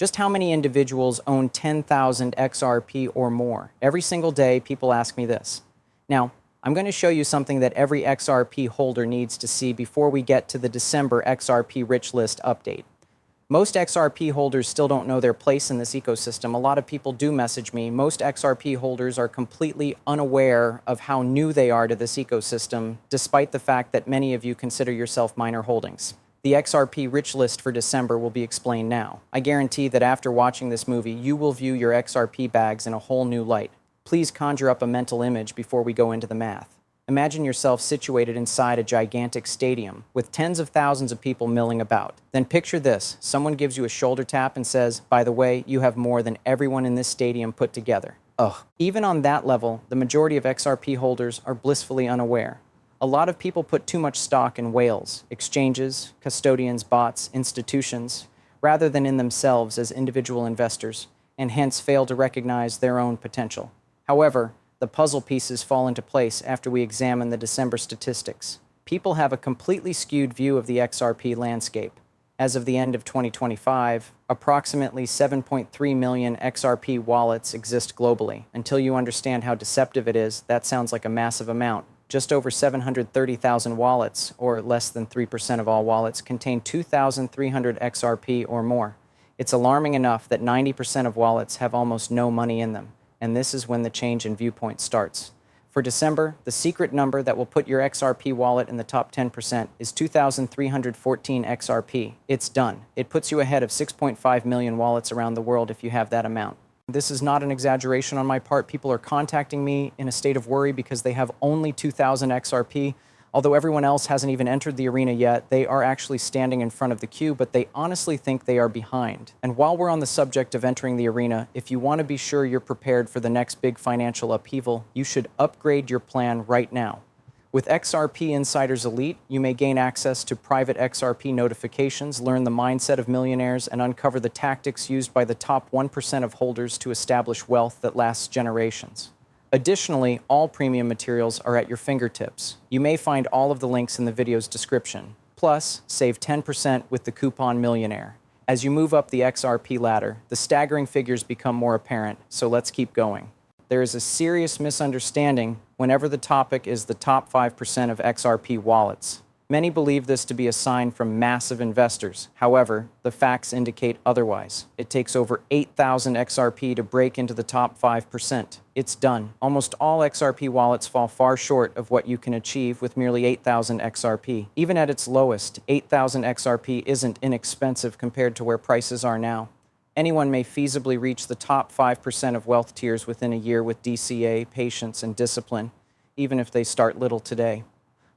Just how many individuals own 10,000 XRP or more? Every single day, people ask me this. Now, I'm going to show you something that every XRP holder needs to see before we get to the December XRP Rich List update. Most XRP holders still don't know their place in this ecosystem. A lot of people do message me. Most XRP holders are completely unaware of how new they are to this ecosystem, despite the fact that many of you consider yourself minor holdings. The XRP Rich List for December will be explained now. I guarantee that after watching this movie, you will view your XRP bags in a whole new light. Please conjure up a mental image before we go into the math. Imagine yourself situated inside a gigantic stadium with tens of thousands of people milling about. Then picture this. Someone gives you a shoulder tap and says, by the way, you have more than everyone in this stadium put together. Ugh. Even on that level, the majority of XRP holders are blissfully unaware. A lot of people put too much stock in whales, exchanges, custodians, bots, institutions, rather than in themselves as individual investors, and hence fail to recognize their own potential. However, the puzzle pieces fall into place after we examine the December statistics. People have a completely skewed view of the XRP landscape. As of the end of 2025, approximately 7.3 million XRP wallets exist globally. Until you understand how deceptive it is, that sounds like a massive amount. Just over 730,000 wallets, or less than 3% of all wallets, contain 2,300 XRP or more. It's alarming enough that 90% of wallets have almost no money in them. And this is when the change in viewpoint starts. For December, the secret number that will put your XRP wallet in the top 10% is 2,314 XRP. It's done. It puts you ahead of 6.5 million wallets around the world if you have that amount. This is not an exaggeration on my part. People are contacting me in a state of worry because they have only 2,000 XRP. Although everyone else hasn't even entered the arena yet, they are actually standing in front of the queue, but they honestly think they are behind. And while we're on the subject of entering the arena, if you want to be sure you're prepared for the next big financial upheaval, you should upgrade your plan right now. With XRP Insiders Elite, you may gain access to private XRP notifications, learn the mindset of millionaires, and uncover the tactics used by the top 1% of holders to establish wealth that lasts generations. Additionally, all premium materials are at your fingertips. You may find all of the links in the video's description. Plus, save 10% with the coupon Millionaire. As you move up the XRP ladder, the staggering figures become more apparent, so let's keep going. There is a serious misunderstanding whenever the topic is the top 5% of XRP wallets. Many believe this to be a sign from massive investors. However, the facts indicate otherwise. It takes over 8,000 XRP to break into the top 5%. It's done. Almost all XRP wallets fall far short of what you can achieve with merely 8,000 XRP. Even at its lowest, 8,000 XRP isn't inexpensive compared to where prices are now. Anyone may feasibly reach the top 5% of wealth tiers within a year with DCA, patience, and discipline, even if they start little today.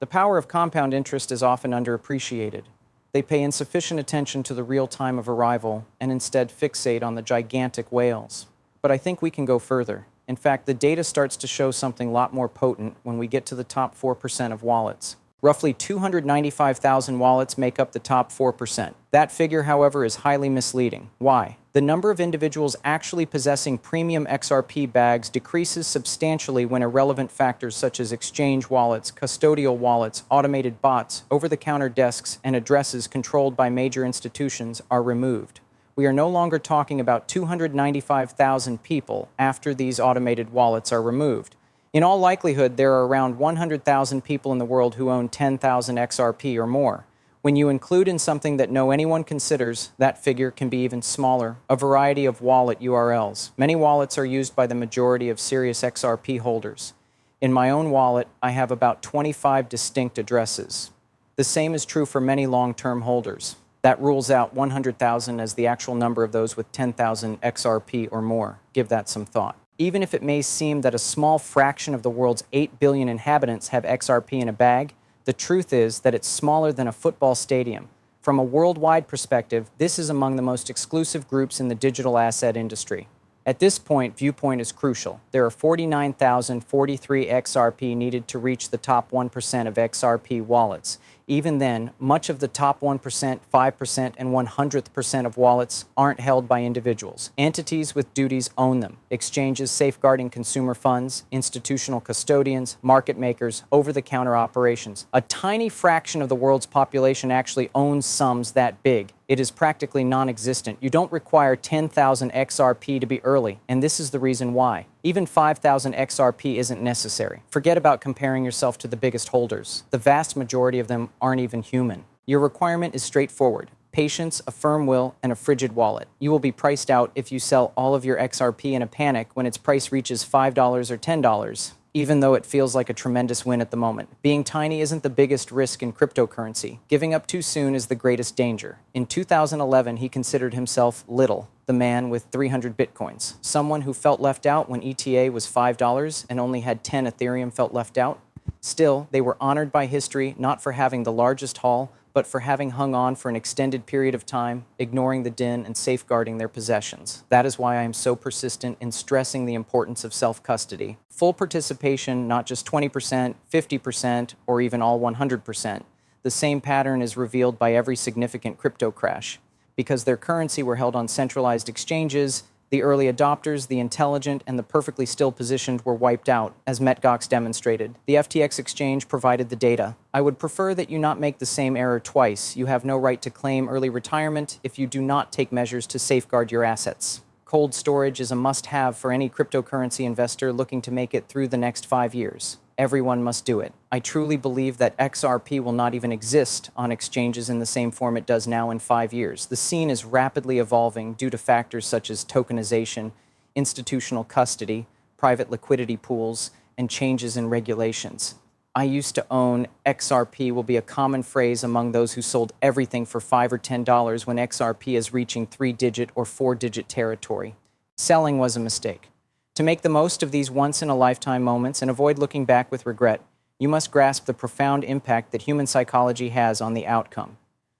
The power of compound interest is often underappreciated. They pay insufficient attention to the real time of arrival and instead fixate on the gigantic whales. But I think we can go further. In fact, the data starts to show something a lot more potent when we get to the top 4% of wallets. Roughly 295,000 wallets make up the top 4%. That figure, however, is highly misleading. Why? The number of individuals actually possessing premium XRP bags decreases substantially when irrelevant factors such as exchange wallets, custodial wallets, automated bots, over-the-counter desks, and addresses controlled by major institutions are removed. We are no longer talking about 295,000 people after these automated wallets are removed. In all likelihood, there are around 100,000 people in the world who own 10,000 XRP or more. When you include in something that no anyone considers, that figure can be even smaller. A variety of wallet URLs. Many wallets are used by the majority of serious XRP holders. In my own wallet, I have about 25 distinct addresses. The same is true for many long-term holders. That rules out 100,000 as the actual number of those with 10,000 XRP or more. Give that some thought. Even if it may seem that a small fraction of the world's 8 billion inhabitants have XRP in a bag, the truth is that it's smaller than a football stadium. From a worldwide perspective, this is among the most exclusive groups in the digital asset industry. At this point, viewpoint is crucial. There are 49,043 XRP needed to reach the top 1% of XRP wallets. Even then, much of the top 1%, 5%, and 100th% of wallets aren't held by individuals. Entities with duties own them. Exchanges safeguarding consumer funds, institutional custodians, market makers, over-the-counter operations. A tiny fraction of the world's population actually owns sums that big. It is practically non-existent. You don't require 10,000 XRP to be early, and this is the reason why. Even 5,000 XRP isn't necessary. Forget about comparing yourself to the biggest holders. The vast majority of them aren't even human. Your requirement is straightforward. Patience, a firm will, and a frigid wallet. You will be priced out if you sell all of your XRP in a panic when its price reaches $5 or $10. Even though it feels like a tremendous win at the moment. Being tiny isn't the biggest risk in cryptocurrency. Giving up too soon is the greatest danger. In 2011, he considered himself little, the man with 300 bitcoins. Someone who felt left out when ETA was $5 and only had 10 Ethereum felt left out. Still, they were honored by history not for having the largest haul, but for having hung on for an extended period of time, ignoring the din and safeguarding their possessions. That is why I am so persistent in stressing the importance of self-custody. Full participation, not just 20%, 50%, or even all 100%. The same pattern is revealed by every significant crypto crash. Because their currency were held on centralized exchanges, the early adopters, the intelligent, and the perfectly still positioned were wiped out, as Metgox demonstrated. The FTX exchange provided the data. I would prefer that you not make the same error twice. You have no right to claim early retirement if you do not take measures to safeguard your assets. Cold storage is a must-have for any cryptocurrency investor looking to make it through the next 5 years. Everyone must do it. I truly believe that XRP will not even exist on exchanges in the same form it does now in 5 years. The scene is rapidly evolving due to factors such as tokenization, institutional custody, private liquidity pools, and changes in regulations. I used to own XRP will be a common phrase among those who sold everything for $5 or $10 when XRP is reaching 3-digit or 4-digit territory. Selling was a mistake. To make the most of these once-in-a-lifetime moments and avoid looking back with regret, you must grasp the profound impact that human psychology has on the outcome.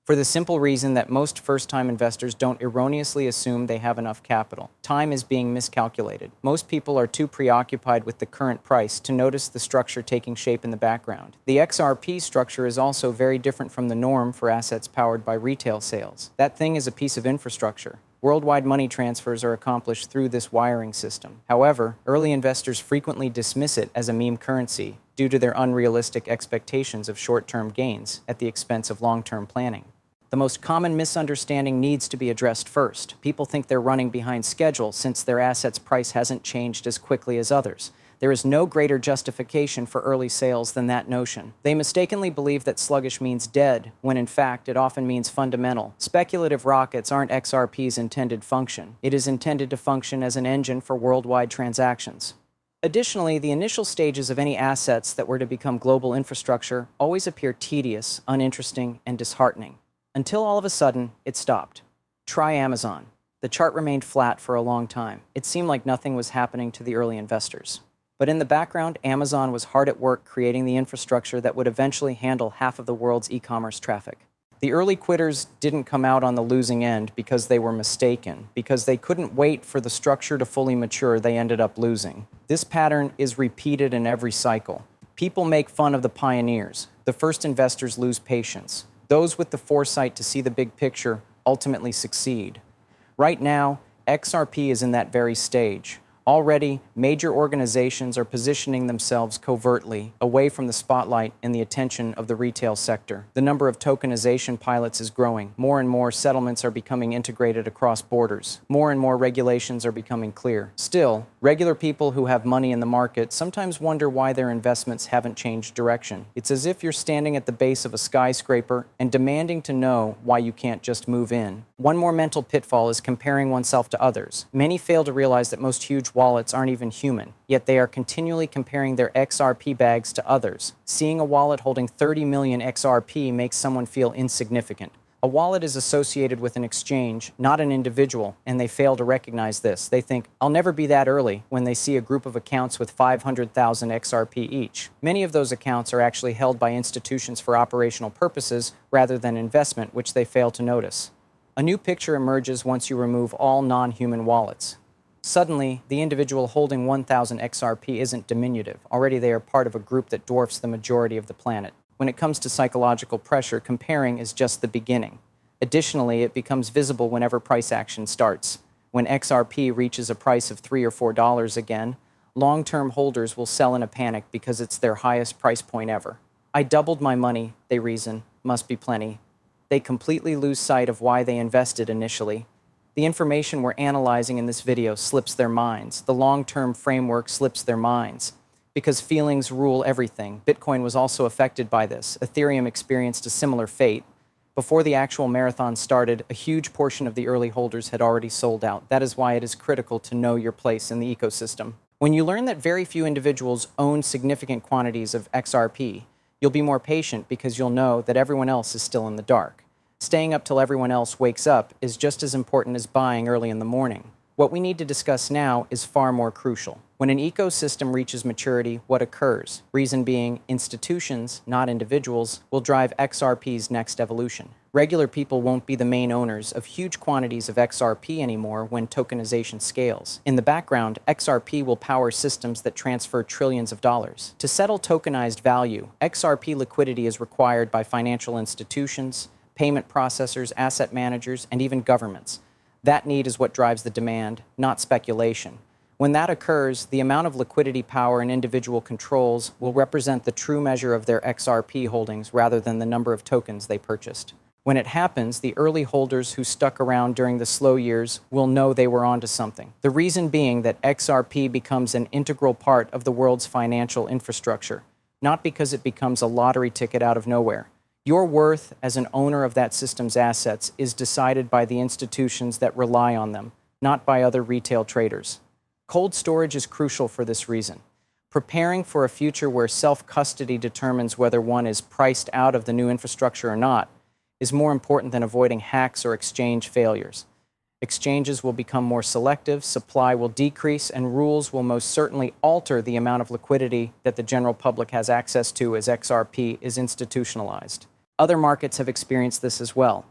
For the simple reason that most first-time investors don't erroneously assume they have enough capital. Time is being miscalculated. Most people are too preoccupied with the current price to notice the structure taking shape in the background. The XRP structure is also very different from the norm for assets powered by retail sales. That thing is a piece of infrastructure. Worldwide money transfers are accomplished through this wiring system. However, early investors frequently dismiss it as a meme currency due to their unrealistic expectations of short-term gains at the expense of long-term planning. The most common misunderstanding needs to be addressed first. People think they're running behind schedule since their asset's price hasn't changed as quickly as others. There is no greater justification for early sales than that notion. They mistakenly believe that sluggish means dead, when in fact it often means fundamental. Speculative rockets aren't XRP's intended function. It is intended to function as an engine for worldwide transactions. Additionally, the initial stages of any assets that were to become global infrastructure always appear tedious, uninteresting, and disheartening. Until all of a sudden, it stopped. Try Amazon. The chart remained flat for a long time. It seemed like nothing was happening to the early investors. But in the background, Amazon was hard at work creating the infrastructure that would eventually handle half of the world's e-commerce traffic. The early quitters didn't come out on the losing end because they were mistaken. Because they couldn't wait for the structure to fully mature, they ended up losing. This pattern is repeated in every cycle. People make fun of the pioneers. The first investors lose patience. Those with the foresight to see the big picture ultimately succeed. Right now, XRP is in that very stage. Already, major organizations are positioning themselves covertly away from the spotlight and the attention of the retail sector. The number of tokenization pilots is growing. More and more settlements are becoming integrated across borders. More and more regulations are becoming clear. Still, regular people who have money in the market sometimes wonder why their investments haven't changed direction. It's as if you're standing at the base of a skyscraper and demanding to know why you can't just move in. One more mental pitfall is comparing oneself to others. Many fail to realize that most huge wallets aren't even human, yet they are continually comparing their XRP bags to others. Seeing a wallet holding 30 million XRP makes someone feel insignificant. A wallet is associated with an exchange, not an individual, and they fail to recognize this. They think, I'll never be that early, when they see a group of accounts with 500,000 XRP each. Many of those accounts are actually held by institutions for operational purposes rather than investment, which they fail to notice. A new picture emerges once you remove all non-human wallets. Suddenly, the individual holding 1,000 XRP isn't diminutive. Already they are part of a group that dwarfs the majority of the planet. When it comes to psychological pressure, comparing is just the beginning. Additionally, it becomes visible whenever price action starts. When XRP reaches a price of $3 or $4 again, long-term holders will sell in a panic because it's their highest price point ever. I doubled my money, they reason, must be plenty. They completely lose sight of why they invested initially. The information we're analyzing in this video slips their minds. The long-term framework slips their minds. Because feelings rule everything. Bitcoin was also affected by this. Ethereum experienced a similar fate. Before the actual marathon started, a huge portion of the early holders had already sold out. That is why it is critical to know your place in the ecosystem. When you learn that very few individuals own significant quantities of XRP, you'll be more patient because you'll know that everyone else is still in the dark. Staying up till everyone else wakes up is just as important as buying early in the morning. What we need to discuss now is far more crucial. When an ecosystem reaches maturity, what occurs? Reason being, institutions, not individuals, will drive XRP's next evolution. Regular people won't be the main owners of huge quantities of XRP anymore when tokenization scales. In the background, XRP will power systems that transfer trillions of dollars. To settle tokenized value, XRP liquidity is required by financial institutions, payment processors, asset managers, and even governments. That need is what drives the demand, not speculation. When that occurs, the amount of liquidity power an individual controls will represent the true measure of their XRP holdings rather than the number of tokens they purchased. When it happens, the early holders who stuck around during the slow years will know they were onto something. The reason being that XRP becomes an integral part of the world's financial infrastructure, not because it becomes a lottery ticket out of nowhere. Your worth as an owner of that system's assets is decided by the institutions that rely on them, not by other retail traders. Cold storage is crucial for this reason. Preparing for a future where self-custody determines whether one is priced out of the new infrastructure or not is more important than avoiding hacks or exchange failures. Exchanges will become more selective, supply will decrease, and rules will most certainly alter the amount of liquidity that the general public has access to as XRP is institutionalized. Other markets have experienced this as well.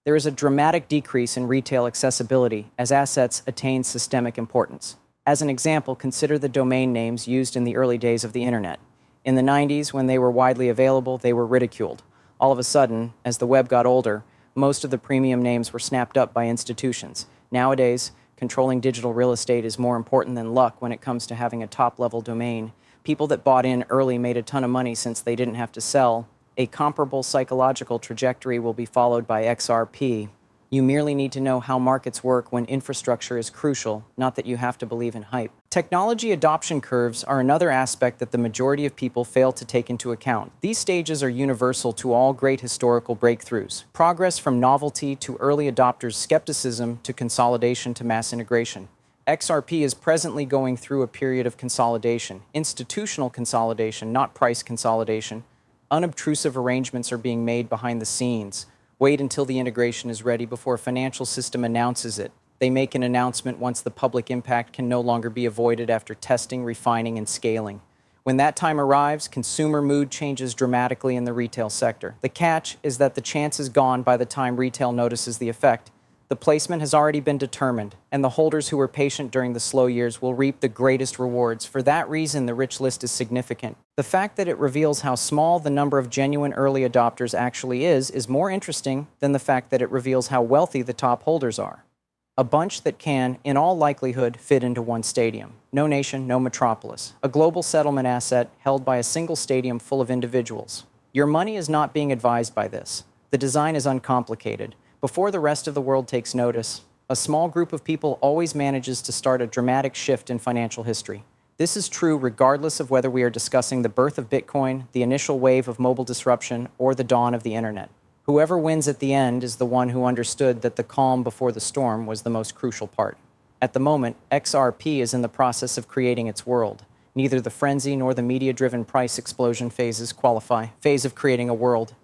There is a dramatic decrease in retail accessibility as assets attain systemic importance. As an example, consider the domain names used in the early days of the internet. In the 90s, when they were widely available, they were ridiculed. All of a sudden, as the web got older, most of the premium names were snapped up by institutions. Nowadays, controlling digital real estate is more important than luck when it comes to having a top-level domain. People that bought in early made a ton of money since they didn't have to sell. A comparable psychological trajectory will be followed by XRP. You merely need to know how markets work when infrastructure is crucial, not that you have to believe in hype. Technology adoption curves are another aspect that the majority of people fail to take into account. These stages are universal to all great historical breakthroughs. Progress from novelty to early adopters' skepticism to consolidation to mass integration. XRP is presently going through a period of consolidation, institutional consolidation, not price consolidation. Unobtrusive arrangements are being made behind the scenes. Wait until the integration is ready before a financial system announces it. They make an announcement once the public impact can no longer be avoided after testing, refining, and scaling. When that time arrives, consumer mood changes dramatically in the retail sector. The catch is that the chance is gone by the time retail notices the effect. The placement has already been determined, and the holders who were patient during the slow years will reap the greatest rewards. For that reason, the rich list is significant. The fact that it reveals how small the number of genuine early adopters actually is more interesting than the fact that it reveals how wealthy the top holders are. A bunch that can, in all likelihood, fit into one stadium. No nation, no metropolis. A global settlement asset held by a single stadium full of individuals. Your money is not being advised by this. The design is uncomplicated. Before the rest of the world takes notice, a small group of people always manages to start a dramatic shift in financial history. This is true regardless of whether we are discussing the birth of Bitcoin, the initial wave of mobile disruption, or the dawn of the internet. Whoever wins at the end is the one who understood that the calm before the storm was the most crucial part. At the moment, XRP is in the process of creating its world. Neither the frenzy nor the media-driven price explosion phases qualify. Phase of creating a world.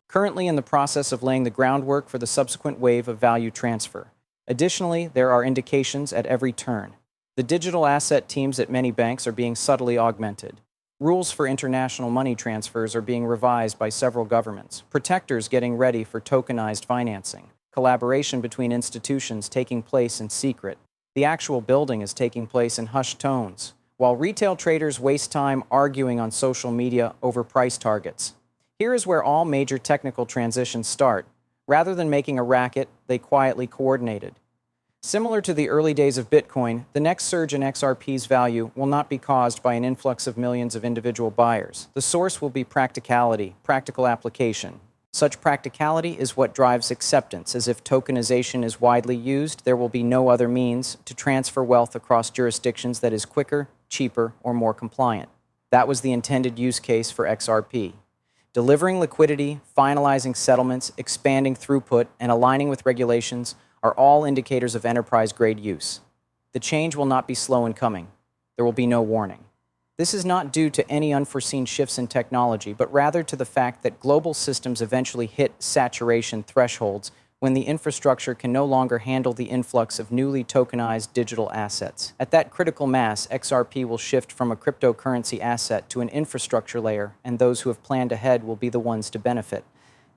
Currently in the process of laying the groundwork for the subsequent wave of value transfer. Additionally, there are indications at every turn. The digital asset teams at many banks are being subtly augmented. Rules for international money transfers are being revised by several governments. Protectors getting ready for tokenized financing. Collaboration between institutions taking place in secret. The actual building is taking place in hushed tones, while retail traders waste time arguing on social media over price targets. Here is where all major technical transitions start. Rather than making a racket, they quietly coordinated. Similar to the early days of Bitcoin, the next surge in XRP's value will not be caused by an influx of millions of individual buyers. The source will be practicality, practical application. Such practicality is what drives acceptance, as if tokenization is widely used, there will be no other means to transfer wealth across jurisdictions that is quicker, cheaper, or more compliant. That was the intended use case for XRP. Delivering liquidity, finalizing settlements, expanding throughput, and aligning with regulations are all indicators of enterprise-grade use. The change will not be slow in coming. There will be no warning. This is not due to any unforeseen shifts in technology, but rather to the fact that global systems eventually hit saturation thresholds when the infrastructure can no longer handle the influx of newly tokenized digital assets. At that critical mass, XRP will shift from a cryptocurrency asset to an infrastructure layer, and those who have planned ahead will be the ones to benefit.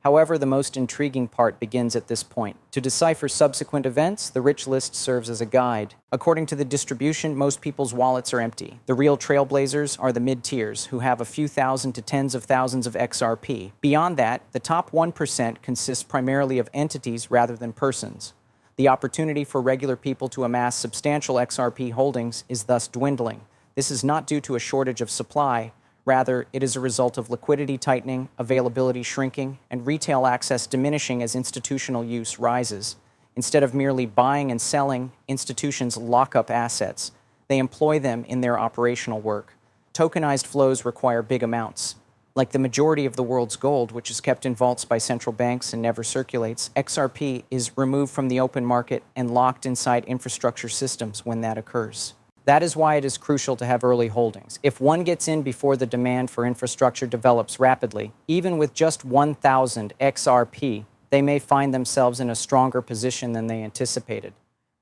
However, the most intriguing part begins at this point. To decipher subsequent events, the rich list serves as a guide. According to the distribution, most people's wallets are empty. The real trailblazers are the mid-tiers, who have a few thousand to tens of thousands of XRP. Beyond that, the top 1% consists primarily of entities rather than persons. The opportunity for regular people to amass substantial XRP holdings is thus dwindling. This is not due to a shortage of supply. Rather, it is a result of liquidity tightening, availability shrinking, and retail access diminishing as institutional use rises. Instead of merely buying and selling, institutions lock up assets. They employ them in their operational work. Tokenized flows require big amounts. Like the majority of the world's gold, which is kept in vaults by central banks and never circulates, XRP is removed from the open market and locked inside infrastructure systems when that occurs. That is why it is crucial to have early holdings. If one gets in before the demand for infrastructure develops rapidly, even with just 1,000 XRP, they may find themselves in a stronger position than they anticipated.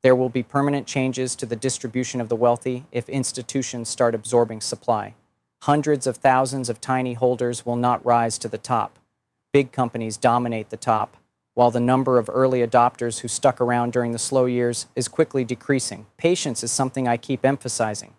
There will be permanent changes to the distribution of the wealthy if institutions start absorbing supply. Hundreds of thousands of tiny holders will not rise to the top. Big companies dominate the top, while the number of early adopters who stuck around during the slow years is quickly decreasing. Patience is something I keep emphasizing.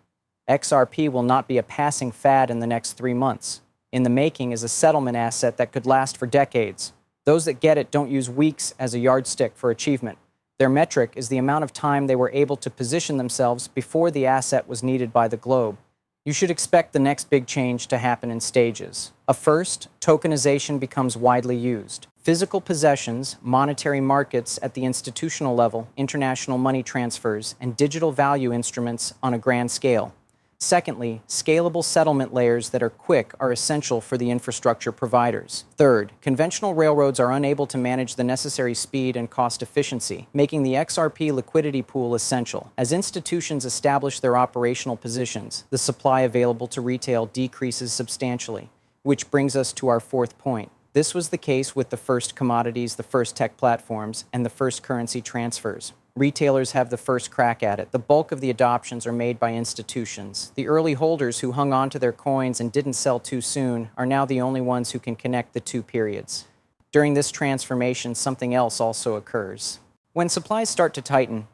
XRP will not be a passing fad in the next 3 months. In the making is a settlement asset that could last for decades. Those that get it don't use weeks as a yardstick for achievement. Their metric is the amount of time they were able to position themselves before the asset was needed by the globe. You should expect the next big change to happen in stages. First, tokenization becomes widely used. Physical possessions, monetary markets at the institutional level, international money transfers, and digital value instruments on a grand scale. Secondly, scalable settlement layers that are quick are essential for the infrastructure providers. Third, conventional railroads are unable to manage the necessary speed and cost efficiency, making the XRP liquidity pool essential. As institutions establish their operational positions, the supply available to retail decreases substantially, which brings us to our fourth point. This was the case with the first commodities, the first tech platforms, and the first currency transfers. Retailers have the first crack at it. The bulk of the adoptions are made by institutions. The early holders who hung on to their coins and didn't sell too soon are now the only ones who can connect the two periods. During this transformation, something else also occurs. When supplies start to tighten,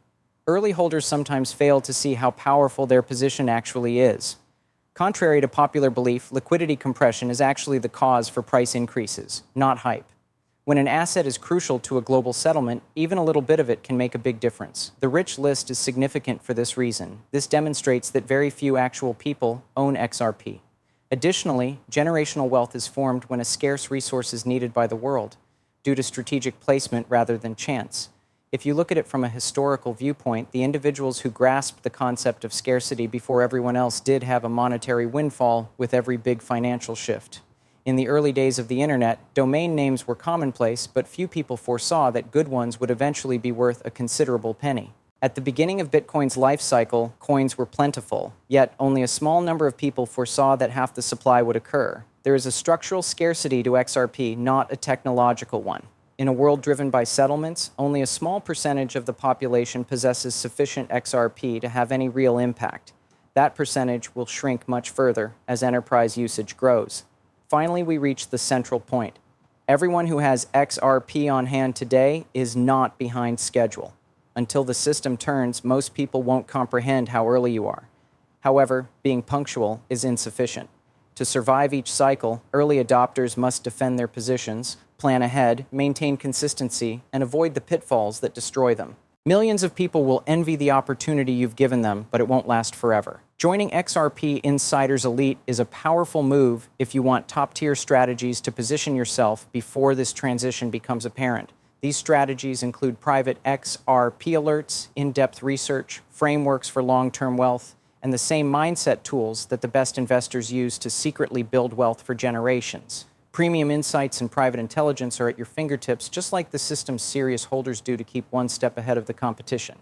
early holders sometimes fail to see how powerful their position actually is. Contrary to popular belief, liquidity compression is actually the cause for price increases, not hype. When an asset is crucial to a global settlement, even a little bit of it can make a big difference. The rich list is significant for this reason. This demonstrates that very few actual people own XRP. Additionally, generational wealth is formed when a scarce resource is needed by the world, due to strategic placement rather than chance. If you look at it from a historical viewpoint, the individuals who grasped the concept of scarcity before everyone else did have a monetary windfall with every big financial shift. In the early days of the internet, domain names were commonplace, but few people foresaw that good ones would eventually be worth a considerable penny. At the beginning of Bitcoin's life cycle, coins were plentiful, yet only a small number of people foresaw that half the supply would occur. There is a structural scarcity to XRP, not a technological one. In a world driven by settlements, only a small percentage of the population possesses sufficient XRP to have any real impact. That percentage will shrink much further as enterprise usage grows. Finally, we reach the central point. Everyone who has XRP on hand today is not behind schedule. Until the system turns, most people won't comprehend how early you are. However, being punctual is insufficient. To survive each cycle, early adopters must defend their positions, plan ahead, maintain consistency, and avoid the pitfalls that destroy them. Millions of people will envy the opportunity you've given them, but it won't last forever. Joining XRP Insiders Elite is a powerful move if you want top-tier strategies to position yourself before this transition becomes apparent. These strategies include private XRP alerts, in-depth research, frameworks for long-term wealth, and the same mindset tools that the best investors use to secretly build wealth for generations. Premium insights and private intelligence are at your fingertips, just like the system's serious holders do to keep one step ahead of the competition.